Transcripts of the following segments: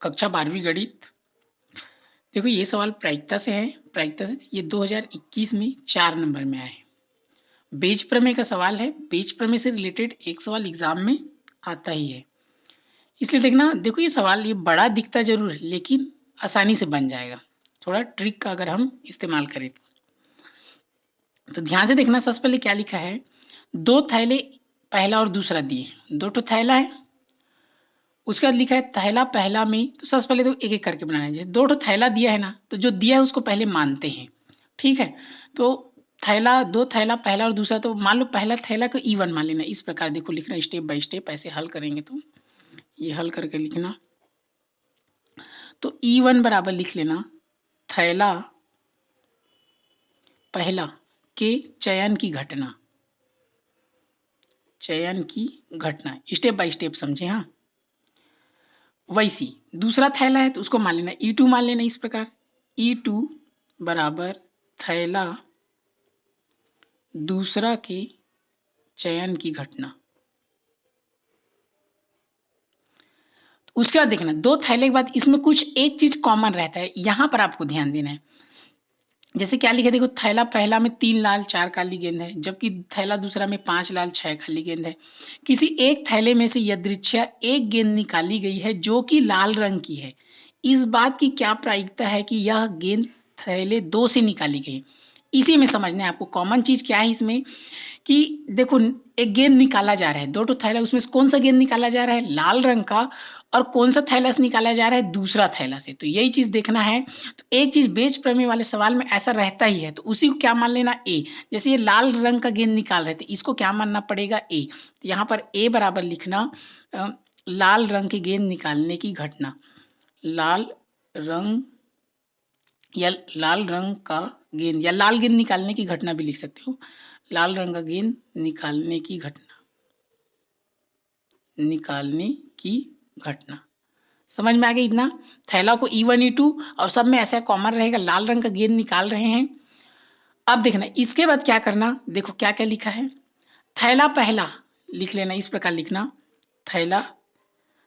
कक्षा 12वीं गणित। देखो ये सवाल प्रायिकता से है, प्रायिकता से ये 2021 में 4 नंबर में आया है। बेज प्रमेय का सवाल है, बेज प्रमेय से रिलेटेड एक सवाल एग्जाम में आता ही है, इसलिए देखना। देखो ये सवाल ये बड़ा दिखता जरूर है लेकिन आसानी से बन जाएगा, थोड़ा ट्रिक का अगर हम इस्तेमाल करें तो ध्यान से देखना। सबसे पहले क्या लिखा है, दो थैले पहला और दूसरा दिए, दो ठो थैला है। उसके बाद लिखा है थैला पहला में, तो सबसे पहले तो एक एक करके बनाना है। जैसे दो ठो थैला दिया है ना, तो जो दिया है उसको पहले मानते हैं, ठीक है। तो थैला, दो थैला पहला और दूसरा, तो मान लो पहला थैला को E1 मान लेना। इस प्रकार देखो लिखना, स्टेप बाय स्टेप ऐसे हल करेंगे तो ये हल करके लिखना। तो E1 बराबर लिख लेना थैला पहला के चयन की घटना, चयन की घटना, स्टेप बाय स्टेप समझे। हाँ, वैसी दूसरा थैला है तो उसको मान लेना E2 मान लेना। इस प्रकार E2 बराबर थैला दूसरा के चयन की घटना। उसके बाद देखना दो थैले के बाद इसमें कुछ एक चीज कॉमन रहता है, यहां पर आपको ध्यान देना है। जैसे क्या लिखा है, देखो थैला पहला में 3 लाल 4 काली गेंद है, जबकि थैला दूसरा में 5 लाल 6 काली गेंद है। किसी एक थैले में से यदृच्छया एक गेंद निकाली गई है जो कि लाल रंग की है। इस बात की क्या प्रायिकता है कि यह गेंद थैले 2 से निकाली गई। इसी में समझना है आपको, कॉमन चीज क्या है इसमें कि देखो एक गेंद निकाला जा रहा है, दो तो थैला, उसमें से कौन सा गेंद निकाला जा रहा है, लाल रंग का, और कौन सा थैला से निकाला जा रहा है, दूसरा थैला से। तो यही चीज देखना है। तो एक चीज बेज प्रमेय वाले सवाल में ऐसा रहता ही है, तो उसी को क्या मान लेना, ए। जैसे ये लाल रंग का गेंद निकाल रहे थे, इसको क्या मानना पड़ेगा, ए। तो यहाँ पर ए बराबर लिखना लाल रंग की गेंद निकालने की घटना, लाल रंग या लाल रंग का गेंद या लाल गेंद निकालने की घटना भी लिख सकते हो, लाल रंग का गेंद निकालने की घटना, निकालने की घटना। समझ में आ गया इतना। थैला को E1 E2 और सब में ऐसा कॉमन रहेगा, लाल रंग का गेंद निकाल रहे हैं। अब देखना इसके बाद क्या करना, देखो क्या क्या लिखा है, थैला पहला लिख लेना, इस प्रकार लिखना थैला।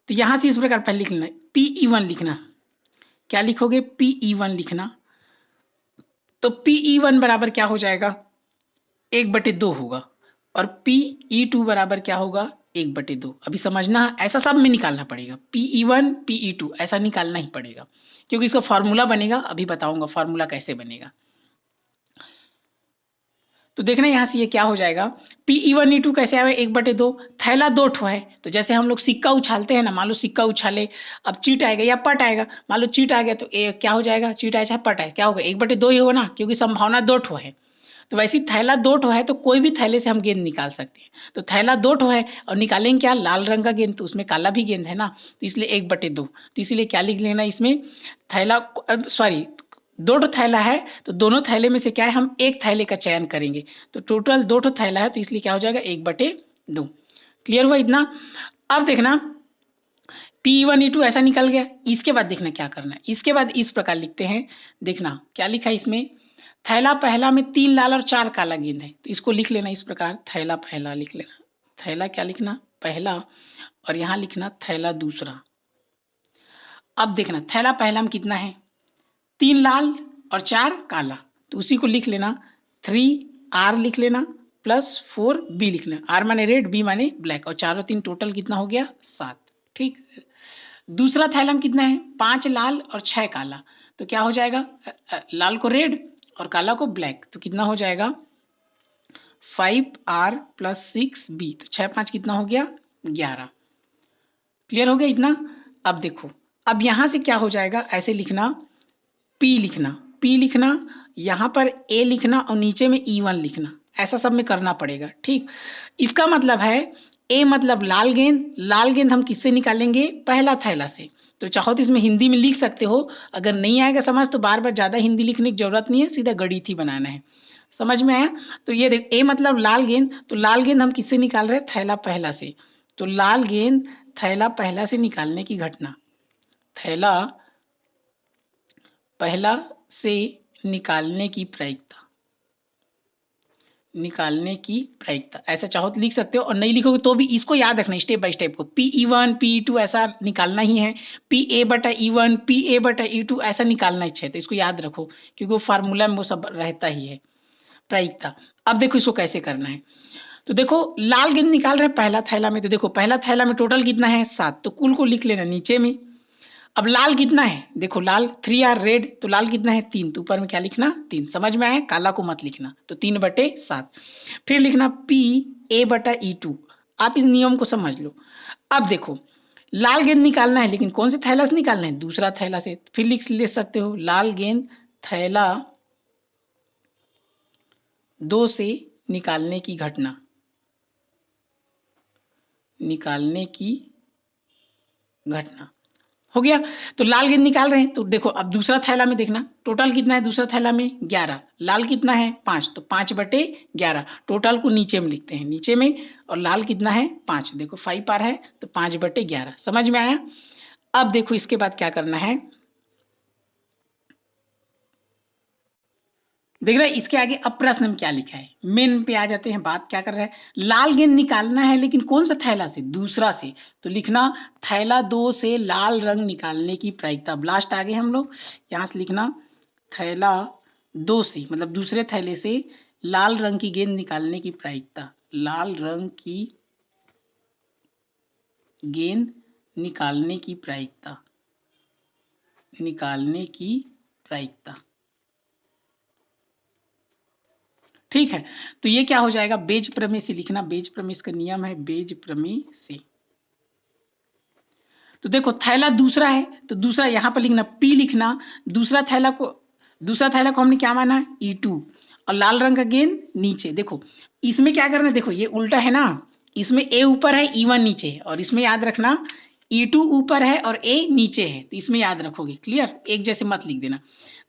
तो यहां से इस प्रकार पहले लिख लेना PE1 लिखना। क्या लिखोगे, PE1 लिखना। तो PE1 बराबर क्या हो जाएगा, 1/2 होगा, और PE2 बराबर क्या होगा, 1/2। अभी समझना, ऐसा सब में निकालना पड़ेगा, PE1 PE2 ऐसा निकालना ही पड़ेगा, क्योंकि इसका फॉर्मूला बनेगा, अभी बताऊंगा फॉर्मूला कैसे बनेगा। तो देखना यहाँ से ये क्या हो जाएगा, PE1 E2 कैसे आए, 1/2। थैला 2 ठो है, तो जैसे हम लोग सिक्का उछालते हैं ना, मान लो सिक्का उछाले, अब चीट आएगा या पट आएगा, मान लो चीट आ गया तो क्या हो जाएगा, चीट आया चाहे पट आए, क्या होगा, 1/2 ही होगा ना, क्योंकि संभावना 2 ठो है। तो वैसे थैला 2 ठो है, तो कोई भी थैले से हम गेंद निकाल सकते हैं। तो थैला 2 ठो है और निकालेंगे क्या, लाल रंग का गेंद, तो उसमें काला भी गेंद है ना, तो इसलिए 1/2। तो इसलिए क्या लिख लेना इसमें, थैला, सॉरी, 2 ठो थैला है, तो दोनों थैले में से क्या है, हम एक थैले का चयन करेंगे। तो टोटल 2 ठो थैला है, तो इसलिए क्या हो जाएगा, 1/2। क्लियर हुआ इतना। अब देखना P1 E2 ऐसा निकल गया। इसके बाद देखना क्या करना है, इसके बाद इस प्रकार लिखते हैं, देखना क्या लिखा है इसमें, थैला पहला में 3 लाल और 4 काला गेंद है, तो इसको लिख लेना इस प्रकार, थैला पहला लिख लेना, थैला क्या लिखना, पहला, और यहां लिखना थैला दूसरा। अब देखना थैला पहला में कितना है, 3 लाल और 4 काला, तो उसी को लिख लेना 3R लिख लेना प्लस 4B लिख लेना, R माने रेड, B माने ब्लैक, और चारों 3 टोटल कितना हो गया, 7। ठीक। दूसरा थैला में कितना है, 5 लाल और 6 काला, तो क्या हो जाएगा, लाल को रेड और काला को ब्लैक, तो कितना हो जाएगा 5R प्लस 6B, तो 6 5 कितना हो गया, 11। क्लियर हो गया इतना। अब देखो, अब यहां से क्या हो जाएगा, ऐसे लिखना, P लिखना, P लिखना, यहां पर A लिखना और नीचे में E1 लिखना, ऐसा सब में करना पड़ेगा। ठीक, इसका मतलब है A मतलब लाल गेंद, लाल गेंद हम किससे निकालेंगे, पहला थैला से। तो चाहो तो इसमें हिंदी में लिख सकते हो, अगर नहीं आएगा समझ तो बार बार ज्यादा हिंदी लिखने की जरूरत नहीं है, सीधा गणित ही बनाना है। समझ में आया। तो ये देख, A मतलब लाल गेंद, तो लाल गेंद हम किससे निकाल रहे हैं, थैला पहला से। तो लाल गेंद थैला पहला से निकालने की घटना, थैला पहला से निकालने की प्रायिकता, निकालने की प्रायिकता। ऐसा चाहो तो लिख सकते हो और नहीं लिखोगे तो भी इसको याद रखना स्टेप बाय स्टेप को। Pe1 Pe2 ऐसा निकालना ही है, Pa/E1 Pa/E2 ऐसा निकालना ही है, तो इसको याद रखो क्योंकि वो फार्मूला में वो सब रहता ही है प्रायिकता। अब देखो इसको कैसे करना है। तो देखो लाल गेंद निकाल रहे हैं पहला थैला में, तो देखो पहला थैला में टोटल कितना है 7, तो कुल को लिख लेना नीचे में। अब लाल कितना है, देखो लाल 3 आर रेड, तो लाल कितना है 3, तो ऊपर में क्या लिखना 3, समझ में आया, काला को मत लिखना, तो 3/7। फिर लिखना Pa/E2, आप इस नियम को समझ लो। अब देखो लाल गेंद निकालना है, लेकिन कौन से थैला से निकालना है, दूसरा थैला से, फिर ले सकते हो लाल गेंद थैला 2 से निकालने की घटना, निकालने की घटना हो गया। तो लाल गेंद निकाल रहे हैं, तो देखो अब दूसरा थैला में देखना टोटल कितना है, दूसरा थैला में 11, लाल कितना है 5, तो 5/11, टोटल को नीचे में लिखते हैं नीचे में, और लाल कितना है 5, देखो 5 आर है तो 5/11, समझ में आया। अब देखो इसके बाद क्या करना है, देख रहे हैं इसके आगे अब प्रश्न में क्या लिखा है, मेन पे आ जाते हैं। बात क्या कर रहा है, लाल गेंद निकालना है लेकिन कौन सा थैला से, दूसरा से, तो लिखना थैला 2 से लाल रंग निकालने की प्रायिकता। लास्ट आगे हम लोग यहां से लिखना थैला 2 से, मतलब दूसरे थैले से लाल रंग की गेंद निकालने की प्रायिकता, लाल रंग की गेंद निकालने की प्रायिकता, निकालने की प्रायिकता, ठीक है। तो ये क्या हो जाएगा, बेज प्रमेय से लिखना, बेज प्रमेय का नियम है बेज प्रमेय से। तो देखो थैला दूसरा है, तो दूसरा यहां पर लिखना P लिखना, दूसरा थैला को हमने क्या माना E2, और लाल रंग का गेंद नीचे। देखो इसमें क्या करना है, देखो ये उल्टा है ना, इसमें A ऊपर है E1 नीचे है, और इसमें याद रखना E2 ऊपर है और A नीचे है, तो इसमें याद रखोगे, क्लियर, एक जैसे मत लिख देना।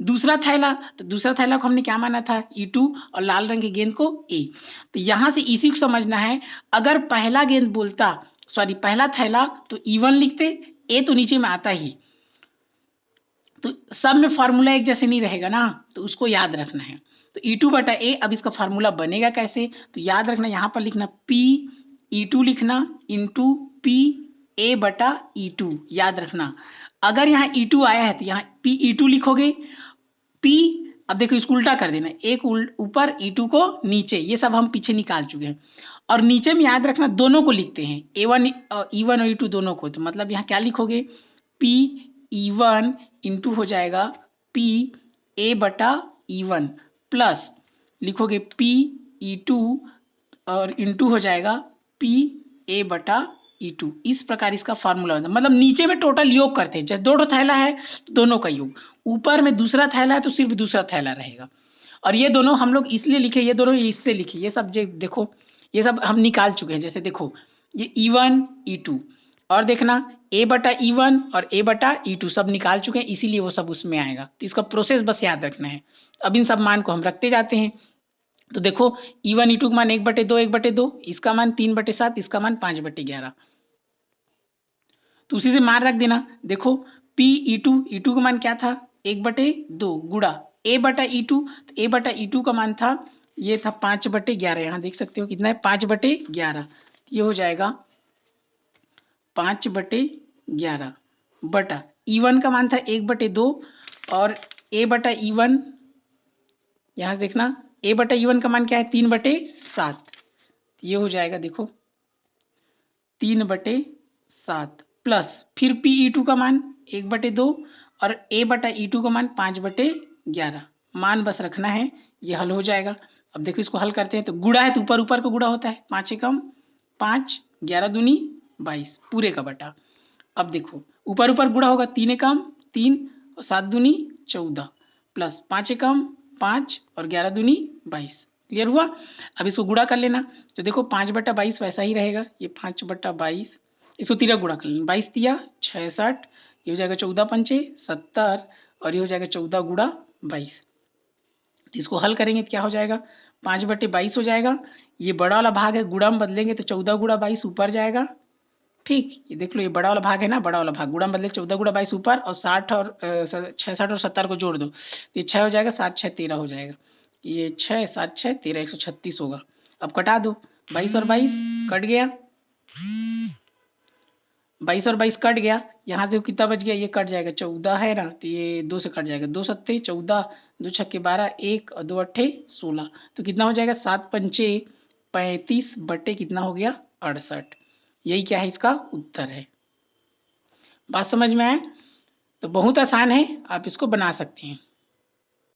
दूसरा थैला, तो दूसरा थैला को हमने क्या माना था E2, और लाल रंग के गेंद को A, तो यहां से इसी को समझना है। अगर पहला गेंद बोलता, सॉरी पहला थैला, तो E1 लिखते, A तो नीचे में आता ही, तो सब में फार्मूला एक जैसे नहीं रहेगा ना, तो उसको याद रखना है। तो E2/A, अब इसका फार्मूला बनेगा कैसे, तो याद रखना यहां पर लिखना Pe2 लिखना इंटू Pa/E2, याद रखना। अगर यहाँ E2 आया है तो यहाँ Pe2 लिखोगे, P, अब देखो इसको उल्टा कर देना, एक ऊपर E2 को नीचे, ये सब हम पीछे निकाल चुके हैं। और नीचे में याद रखना दोनों को लिखते हैं, E1 और E2 दोनों को, तो मतलब यहाँ क्या लिखोगे Pe1 इंटू हो जाएगा Pa/E1 प्लस लिखोगे Pe2 और इंटू हो जाएगा Pa/E2। इस प्रकार इसका फार्मूला होता है, मतलब नीचे में टोटल योग करते हैं, जैसे दो थैला है तो दोनों का योग, ऊपर में दूसरा थैला है तो सिर्फ दूसरा थैला रहेगा। और ये दोनों हम लोग इसलिए लिखे, ये दोनों इससे लिखे, ये सब देखो ये सब हम निकाल चुके हैं। जैसे देखो ये E1 E2, और देखना A/E1 और A/E2 सब निकाल चुके हैं, इसीलिए वो सब उसमें आएगा। तो इसका प्रोसेस बस याद रखना है। अब इन सब मान को हम रखते जाते हैं। तो देखो E1 E2 का मान 1/2 1/2, इसका मान 3/7, इसका मान 5/11, तो उसी से मान रख देना। देखो Pe2 का मान क्या था 1/2 गुड़ा A/E2, तो A/E2 का मान था, ये था 5/11, यहाँ देख सकते हो कितना है 5/11, ये हो जाएगा 5/11 बटा E1 का मान था 1/2, और A/E1 यहां से देखना A/E1 का मान क्या है 3/7, ये हो जाएगा देखो 3/7 प्लस फिर Pe2 का मान 1/2 और A/E2 का मान 5/11, मान बस रखना है, ये हल हो जाएगा। अब देखो इसको हल करते हैं, तो गुड़ा है तो ऊपर ऊपर को गुड़ा होता है, 5 एकम 5, 11 दूनी 22 पूरे का बटा। अब देखो ऊपर ऊपर गुड़ा होगा, 3 एकम 3 और 7 दूनी 14 प्लस 5 एकम 5 और 11 दूनी 22, क्लियर हुआ। अब इसको गुड़ा कर लेना, तो देखो 5/22 वैसा ही रहेगा, ये 5/22, इसको तिरा गुड़ा कर लेना, 22 तिया 66, ये हो जाएगा 14 पंचे 70, और ये हो जाएगा 14 गुड़ा 22। तो इसको हल करेंगे तो क्या हो जाएगा 5/22 हो जाएगा। ये बड़ा वाला भाग है, गुड़ा में बदलेंगे तो 14 गुड़ा 22 ऊपर जाएगा, ठीक, ये देख लो ये बड़ा वाला भाग है ना, बड़ा वाला भाग गुड़ा में बदले 14 गुड़ा 22 ऊपर, और 60 और 66 और 70 को जोड़ दो, तो ये 6 हो जाएगा, 7 6 13 हो जाएगा। ये 6 7 6 13 136 होगा। अब कटा दो, 22 और 22 कट गया, 22 और 22 कट गया। यहाँ से कितना बच गया, ये कट जाएगा, 14 है ना, तो ये 2 से कट जाएगा, 2 सत्ते 14, 2 छक्के 12, 1 और 2 अट्ठे 16, तो कितना हो जाएगा 7 पंचे 35 बटे कितना हो गया 68। यही क्या है, इसका उत्तर है। बात समझ में आए? तो बहुत आसान है, आप इसको बना सकते हैं।